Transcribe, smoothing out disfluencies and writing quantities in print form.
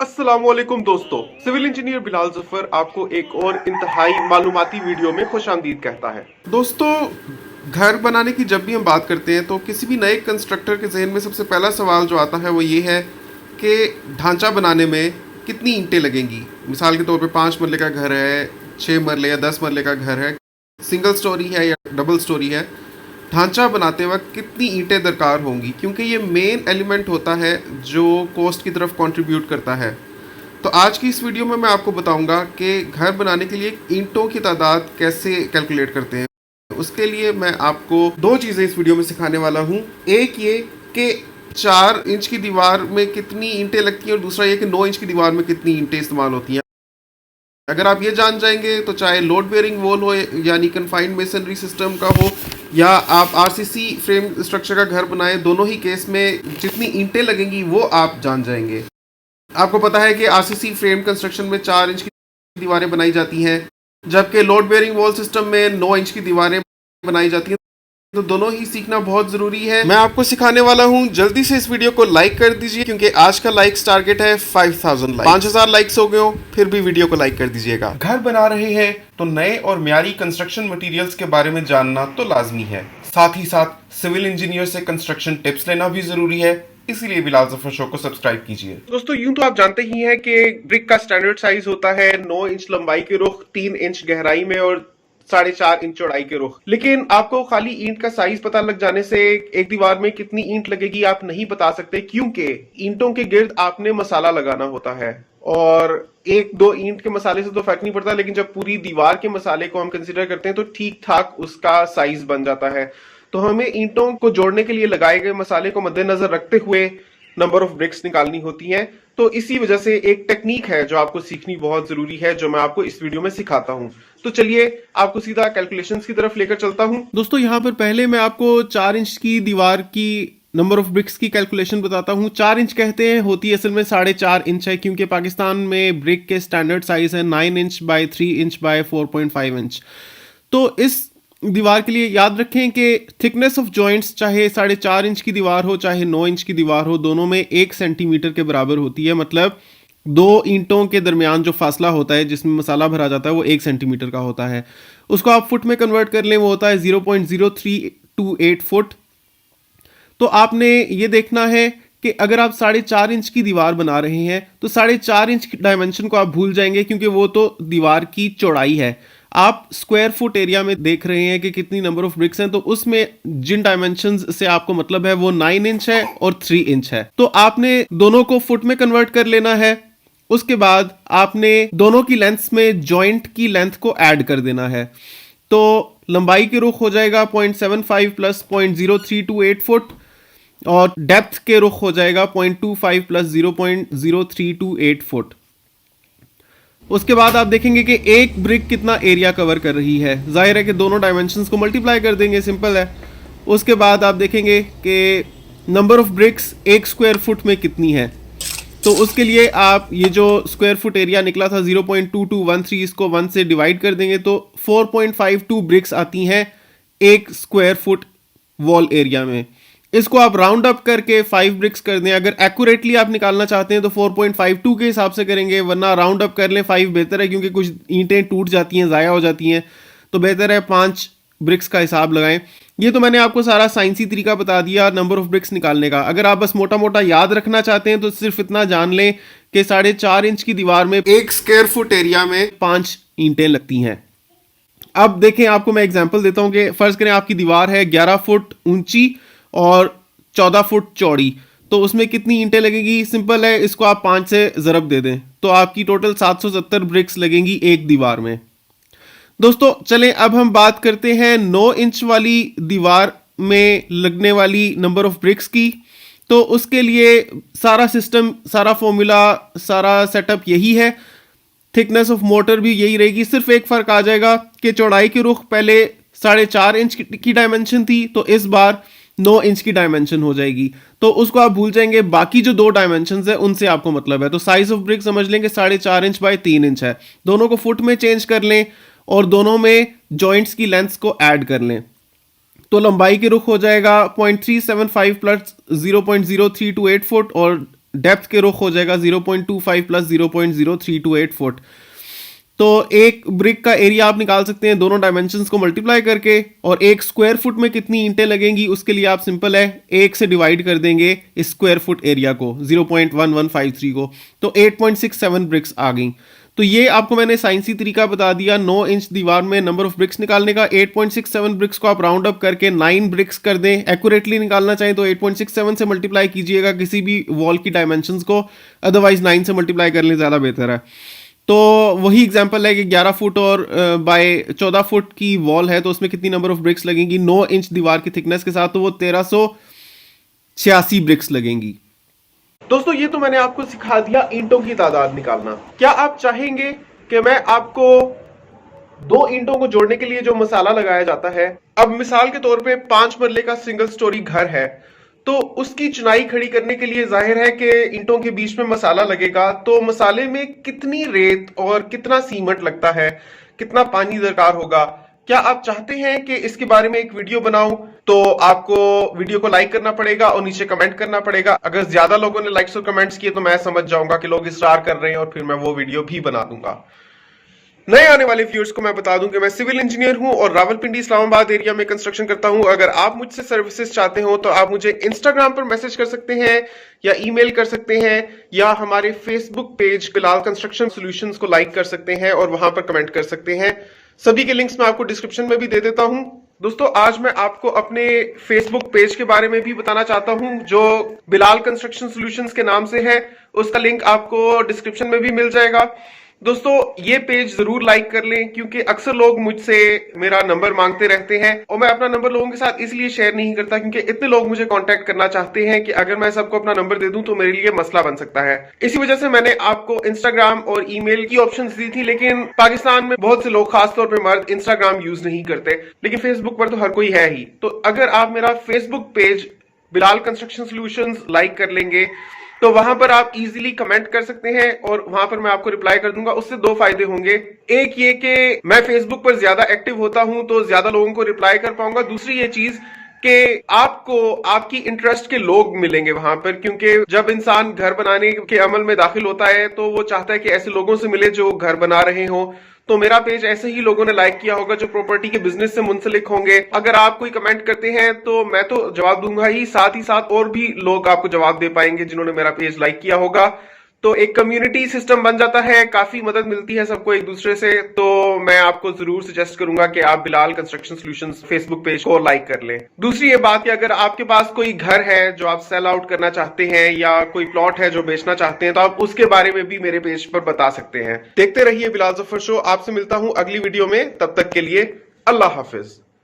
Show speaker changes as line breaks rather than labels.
अस्सलामुअलैकुम दोस्तों, civil engineer Bilal Zafar आपको एक और इंतहाई मालूमाती वीडियो में खुशामदीद कहता है। दोस्तों, घर बनाने की जब भी हम बात करते हैं तो किसी भी नए कंस्ट्रक्टर के जहन में सबसे पहला सवाल जो आता है वो ये है कि ढांचा बनाने में कितनी ईंटें लगेंगी। मिसाल के तौर पे 5 मरले का घर है, 6 मरले या 10 मरले का घर है, सिंगल स्टोरी है या डबल स्टोरी है, ढांचा बनाते वक्त कितनी ईंटें दरकार होंगी, क्योंकि ये मेन एलिमेंट होता है जो कोस्ट की तरफ कंट्रीब्यूट करता है। तो आज की इस वीडियो में मैं आपको बताऊंगा कि घर बनाने के लिए ईंटों की तादाद कैसे कैलकुलेट करते हैं। उसके लिए मैं आपको दो चीज़ें इस वीडियो में सिखाने वाला हूँ। एक ये कि 4 इंच की दीवार में कितनी ईंटें लगती हैं और दूसरा ये कि 9 इंच की दीवार में कितनी ईंटें इस्तेमाल होती हैं। अगर आप ये जान जाएंगे तो चाहे लोड बेयरिंग वॉल हो यानी कन्फाइंड मेसनरी सिस्टम का हो या आप आरसीसी फ्रेम स्ट्रक्चर का घर बनाएं, दोनों ही केस में जितनी ईंटें लगेंगी वो आप जान जाएंगे। आपको पता है कि आरसीसी फ्रेम कंस्ट्रक्शन में 4 इंच की दीवारें बनाई जाती हैं, जबकि लोड बेयरिंग वॉल सिस्टम में 9 इंच की दीवारें बनाई जाती हैं। तो दोनों ही सीखना बहुत जरूरी है। मैं आपको सिखाने वाला हूँ। जल्दी से इस वीडियो को लाइक कर दीजिए, क्योंकि आज का लाइक्स टारगेट है 5000 लाइक। 5000 लाइक्स हो गए हो फिर भी वीडियो को लाइक कर दीजिएगा। घर बना रहे हैं तो नए और म्यारी कंस्ट्रक्शन मटेरियल्स के बारे में जानना तो लाजमी है। साथ ही साथ सिविल इंजीनियर से कंस्ट्रक्शन टिप्स लेना भी जरूरी है, इसीलिए बिलाल जफर शो को सब्सक्राइब कीजिए। दोस्तों, यूं तो आप जानते ही हैं कि ब्रिक का स्टैंडर्ड साइज होता है 9 इंच लंबाई के रुख, 3 इंच गहराई में और 4.5 इंच चौड़ाई के रुख। लेकिन आपको खाली ईंट का साइज पता लग जाने से एक दीवार में कितनी ईंट लगेगी आप नहीं बता सकते, क्योंकि ईंटों के गिर्द आपने मसाला लगाना होता है। और 1-2 ईंट के मसाले से तो फर्क नहीं पड़ता, लेकिन जब पूरी दीवार के मसाले को हम कंसिडर करते हैं तो ठीक ठाक उसका साइज बन जाता है। तो हमें ईंटों को जोड़ने के लिए लगाए गए मसाले को मद्देनजर रखते हुए नंबर ऑफ ब्रिक्स निकालनी होती हैं। तो इसी वजह से एक टेक्निक है जो आपको सीखनी बहुत जरूरी है, जो मैं आपको इस वीडियो में सिखाता हूं। तो चलिए आपको सीधा कैलकुलेशंस की तरफ लेकर चलता हूं। दोस्तों, यहाँ पर पहले मैं आपको 4 इंच की दीवार की नंबर ऑफ ब्रिक्स की कैलकुलेशन बताता हूँ। 4 इंच कहते हैं, होती असल में 4.5 इंच है, क्योंकि पाकिस्तान में ब्रिक के स्टैंडर्ड साइज है 9 inch by 3 inch by 4.5 inch. तो इस दीवार के लिए याद रखें कि थिकनेस ऑफ जॉइंट्स चाहे 4.5 इंच की दीवार हो चाहे 9 इंच की दीवार हो, दोनों में 1 सेंटीमीटर के बराबर होती है। मतलब 2 ईंटों के दरमियान जो फासला होता है जिसमें मसाला भरा जाता है वो 1 सेंटीमीटर का होता है। उसको आप फुट में कन्वर्ट कर लें, वो होता है 0.0328 फुट। तो आपने ये देखना है कि अगर आप 4.5 इंच की दीवार बना रहे हैं तो 4.5 इंच की डायमेंशन को आप भूल जाएंगे, क्योंकि वो तो दीवार की चौड़ाई है। आप स्क्वायर फुट एरिया में देख रहे हैं कि कितनी नंबर ऑफ ब्रिक्स हैं, तो उसमें जिन डायमेंशंस से आपको मतलब है वो 9 इंच है और 3 इंच है। तो आपने दोनों को फुट में कन्वर्ट कर लेना है। उसके बाद आपने दोनों की लेंथ में जॉइंट की लेंथ को ऐड कर देना है। तो लंबाई के रुख हो जाएगा 0.75 प्लस 0.0328 फुट और डेप्थ के रुख हो जाएगा 0.25 प्लस 0.0328 फुट। उसके बाद आप देखेंगे कि एक ब्रिक कितना एरिया कवर कर रही है। जाहिर है कि दोनों डायमेंशंस को मल्टीप्लाई कर देंगे, सिंपल है। उसके बाद आप देखेंगे कि number of BRICS 1 square foot में कितनी है। तो उसके लिए आप ये जो स्क्वायर फुट एरिया निकला था 0.2213, इसको 1 से डिवाइड कर देंगे तो 4.52 ब्रिक्स आती हैं 1 स्क्वायर फुट वॉल एरिया में। इसको आप राउंड अप करके 5 ब्रिक्स कर दें। अगर एक्यूरेटली आप निकालना चाहते हैं तो 4.52 के हिसाब से करेंगे, वरना राउंड अप कर लें 5 बेहतर है, क्योंकि कुछ ईंटें टूट जाती हैं, ज़ाया हो जाती हैं। तो बेहतर है 5 ब्रिक्स का हिसाब लगाएं। ये तो मैंने आपको सारा साइंसी तरीका बता दिया नंबर ऑफ ब्रिक्स निकालने का। अगर आप बस मोटा मोटा याद रखना चाहते हैं तो सिर्फ इतना जान लें कि 4.5 इंच की दीवार में 1 स्क्वायर फुट एरिया में 5 ईंटें लगती हैं। अब देखें, आपको मैं एग्जांपल देता हूं कि फर्ज करें आपकी दीवार है 11 फुट ऊंची और 14 फुट चौड़ी, तो उसमें कितनी ईंटें लगेगी। सिंपल है, इसको आप 5 से ज़रब दे दें तो आपकी टोटल 770 ब्रिक्स लगेंगी एक दीवार में। दोस्तों चलें अब हम बात करते हैं 9 इंच वाली दीवार में लगने वाली नंबर ऑफ ब्रिक्स की। तो उसके लिए सारा सिस्टम, सारा फॉर्मूला, सारा सेटअप यही है। थिकनेस ऑफ मोटर भी यही रहेगी, सिर्फ एक फ़र्क आ जाएगा कि चौड़ाई के रुख पहले 4.5 इंच की डायमेंशन थी, तो इस बार 9 इंच की डायमेंशन हो जाएगी। तो उसको आप भूल जाएंगे, बाकी जो 2 डायमेंशन है उनसे आपको मतलब है। तो साइज ऑफ ब्रिक समझ लेंगे 4.5 इंच बाय 3 इंच है। दोनों को फुट में चेंज कर लें और दोनों में जॉइंट्स की लेंथ्स को ऐड कर लें। तो लंबाई के रुख हो जाएगा 0.375 प्लस 0.0328 फुट और डेप्थ के रुख हो जाएगा 0.25 प्लस 0.0328 फुट। तो एक ब्रिक का एरिया आप निकाल सकते हैं दोनों डायमेंशंस को मल्टीप्लाई करके, और एक स्क्वायर फुट में कितनी ईंटें लगेंगी उसके लिए आप सिंपल है एक से डिवाइड कर देंगे इस स्क्वायर फुट एरिया को 0.1153 को, तो 8.67 ब्रिक्स आ गई। तो ये आपको मैंने साइंसी तरीका बता दिया 9 इंच दीवार में नंबर ऑफ ब्रिक्स निकालने का। 8.67 ब्रिक्स को आप राउंड अप करके 9 ब्रिक्स कर दें, एक्यूरेटली निकालना चाहें तो 8.67 से मल्टीप्लाई कीजिएगा किसी भी वॉल की डायमेंशंस को, अदरवाइज 9 से मल्टीप्लाई कर लें ज़्यादा बेहतर है। तो वही एग्जांपल है कि 11 फुट और बाय 14 फुट की वॉल है तो उसमें कितनी नंबर ऑफ ब्रिक्स लगेंगी 9 इंच दीवार की थिकनेस के साथ, तो वो 1386 ब्रिक्स लगेंगी। दोस्तों ये तो मैंने आपको सिखा दिया ईंटों की तादाद निकालना। क्या आप चाहेंगे कि मैं आपको दो ईंटों को जोड़ने के लिए जो मसाला लगाया जाता है, अब मिसाल के तौर पे 5 मरले का सिंगल स्टोरी घर है तो उसकी चुनाई खड़ी करने के लिए जाहिर है कि ईंटों के बीच में मसाला लगेगा, तो मसाले में कितनी रेत और कितना सीमेंट लगता है, कितना पानी दरकार होगा, क्या आप चाहते हैं कि इसके बारे में एक वीडियो बनाऊं? तो आपको वीडियो को लाइक करना पड़ेगा और नीचे कमेंट करना पड़ेगा। अगर ज्यादा लोगों ने लाइक्स और कमेंट्स किए तो मैं समझ जाऊंगा कि लोग इसरार कर रहे हैं और फिर मैं वो वीडियो भी बना दूंगा। नए आने वाले व्यूअर्स को मैं बता दूं कि मैं सिविल इंजीनियर हूं और रावलपिंडी इस्लामाबाद एरिया में कंस्ट्रक्शन करता हूं। अगर आप मुझसे सर्विसेज चाहते हो तो आप मुझे इंस्टाग्राम पर मैसेज कर सकते हैं या ईमेल कर सकते हैं या हमारे Facebook page Bilal construction solutions को लाइक कर सकते हैं और वहां पर कमेंट कर सकते हैं। सभी के लिंक्स मैं आपको डिस्क्रिप्शन में भी दे देता हूं। दोस्तों आज मैं आपको अपने फेसबुक पेज के बारे में भी बताना चाहता हूं जो बिलाल कंस्ट्रक्शन सॉल्यूशंस के नाम से है, उसका लिंक आपको डिस्क्रिप्शन में भी मिल जाएगा। दोस्तों ये पेज जरूर लाइक कर लें क्योंकि अक्सर लोग मुझसे मेरा नंबर मांगते रहते हैं और मैं अपना नंबर लोगों के साथ इसलिए शेयर नहीं करता क्योंकि इतने लोग मुझे कांटेक्ट करना चाहते हैं कि अगर मैं सबको अपना नंबर दे दूं तो मेरे लिए मसला बन सकता है। इसी वजह से मैंने आपको इंस्टाग्राम और ईमेल की ऑप्शंस दी थी, लेकिन पाकिस्तान में बहुत से लोग खासतौर पर मर्द इंस्टाग्राम यूज नहीं करते, लेकिन फेसबुक पर तो हर कोई है ही। तो अगर आप मेरा Facebook page Bilal construction solutions like कर लेंगे तो वहां पर आप इजीली कमेंट कर सकते हैं और वहां पर मैं आपको रिप्लाई कर दूंगा। उससे दो फायदे होंगे, एक ये कि मैं फेसबुक पर ज्यादा एक्टिव होता हूं तो ज्यादा लोगों को रिप्लाई कर पाऊंगा, दूसरी ये चीज कि आपको आपकी इंटरेस्ट के लोग मिलेंगे वहां पर, क्योंकि जब इंसान घर बनाने के अमल में दाखिल होता है तो वो चाहता है कि ऐसे लोगों से मिले जो घर बना रहे हो। तो मेरा पेज ऐसे ही लोगों ने लाइक किया होगा जो प्रॉपर्टी के बिजनेस से मुंसलिक होंगे। अगर आप कोई कमेंट करते हैं तो मैं तो जवाब दूंगा ही साथ और भी लोग आपको जवाब दे पाएंगे जिन्होंने मेरा पेज लाइक किया होगा। तो एक कम्युनिटी सिस्टम बन जाता है, काफी मदद मिलती है सबको एक दूसरे से। तो मैं आपको जरूर सजेस्ट करूंगा कि आप Bilal construction solutions Facebook page को लाइक कर लें। दूसरी ये बात कि अगर आपके पास कोई घर है जो आप सेल आउट करना चाहते हैं या कोई प्लॉट है जो बेचना चाहते हैं तो आप उसके बारे में भी मेरे पेज पर बता सकते हैं। देखते रहिए बिलाल जफर शो। आपसे मिलता हूं अगली वीडियो में, तब तक के लिए अल्लाह हाफिज।